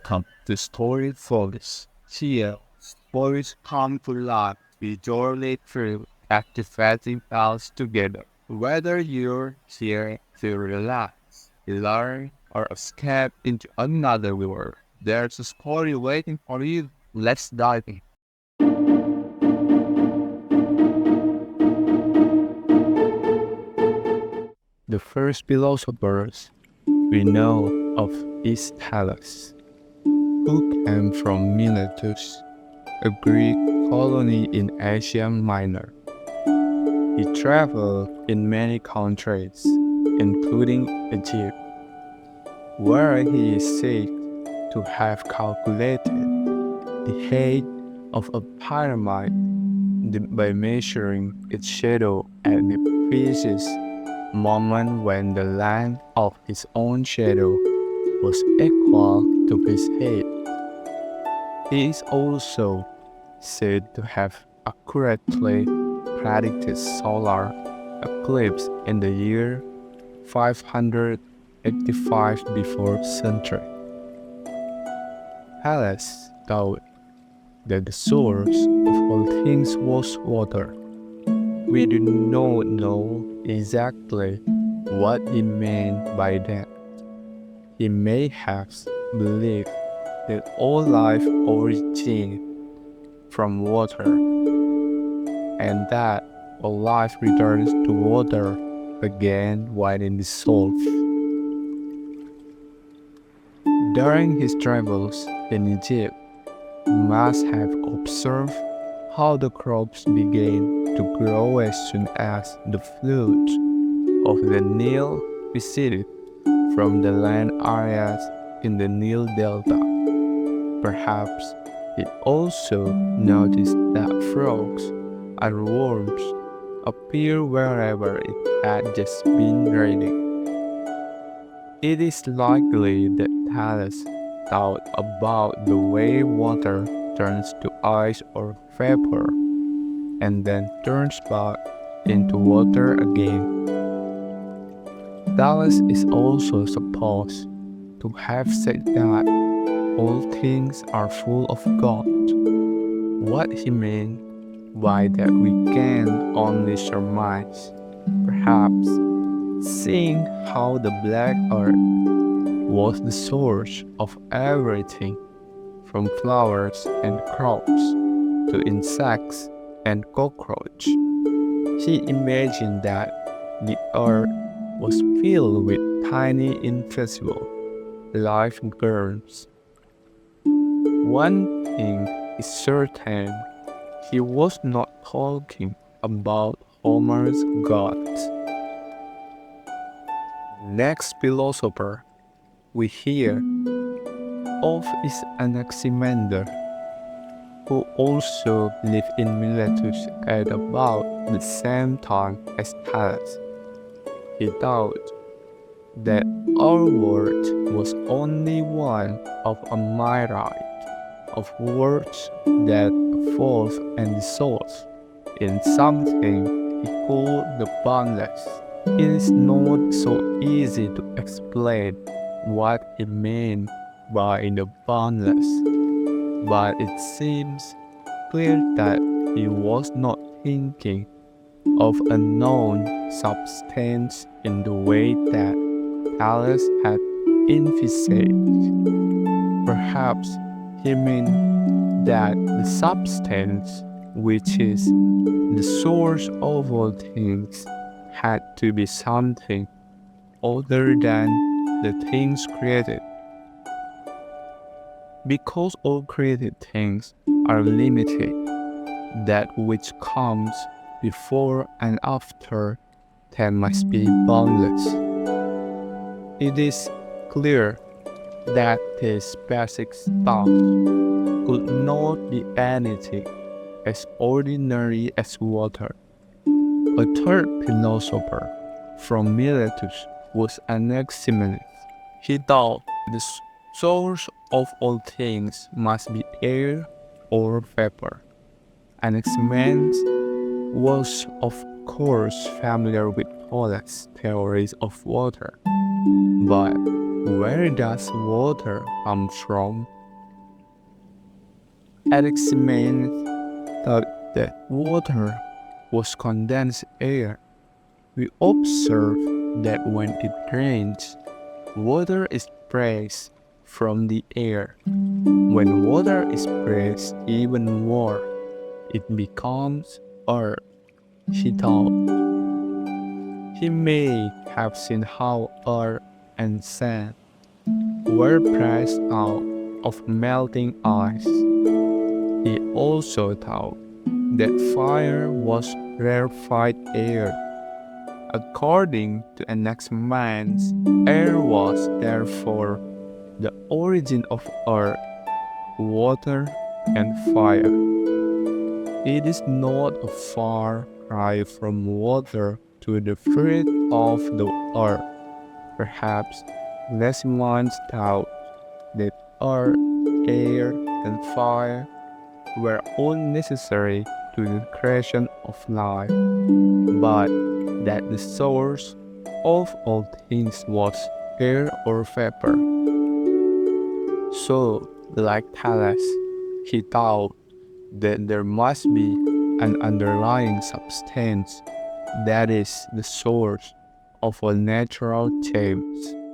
welcome to Story Focus. Here, stories come to life. We journey through captivating tales together. Whether you're here to relax, learn, or escape into another world, there's a story waiting for you. Let's dive in. The first philosophers we know of is Thales, who came from Miletus, a Greek colony in Asia Minor. He traveled in many countries, including Egypt, where he is said to have calculated the height of a pyramid by measuring its shadow at the precise moment when the length of his own shadow was equal to his head. He is also said to have accurately predicted solar eclipse in the year 585 before century. Thales thought that the source of all things was water. We do not know exactly what he meant by that. He may have believed that all life originated from water, and that all life returns to water again when it dissolves. During his travels in Egypt, he must have observed how the crops began to grow as soon as the flood of the Nile receded from the land areas in the Nile Delta. Perhaps he also noticed that frogs and worms appear wherever it had just been raining. It is likely that Thales thought about the way water turns to ice or vapor and then turns back into water again. Thales is also supposed to have said that all things are full of God. What he meant by that we can only surmise. Perhaps seeing how the black earth was the source of everything, from flowers and crops to insects and cockroaches. He imagined that the earth was filled with tiny invisible life germs. One thing is certain, he was not talking about Homer's gods. Next philosopher we hear of is Anaximander, who also lived in Miletus at about the same time as Thales. He thought that our world was only one of a myriad of worlds that evolve and dissolve in something he called the boundless. It is not so easy to explain what he meant by the boundless, but it seems clear that he was not thinking of a known substance in the way that Thales had envisaged. Perhaps he meant that the substance, which is the source of all things, had to be something other than the things created. Because all created things are limited, that which comes before and after them must be boundless. It is clear that this basic stuff could not be anything as ordinary as water. A third philosopher from Miletus was Anaximenes. He thought the source of all things must be air or vapor. Anaximenes was of course familiar with Thales' theories of water. But where does water come from Anaximenes thought that water was condensed air. We observe that when it rains, water is pressed from the air. When water is pressed even more, it becomes earth, he thought. He may have seen how earth and sand were pressed out of melting ice. He also thought that fire was rarefied air. According to Anaximenes, air was therefore the origin of earth, water, and fire. It is not a far cry from water to the fruit of the earth. Perhaps Anaximenes thought that earth, air, and fire were all necessary to the creation of life, but that the source of all things was air or vapor. So, like Thales, he thought that there must be an underlying substance that is the source of all natural change.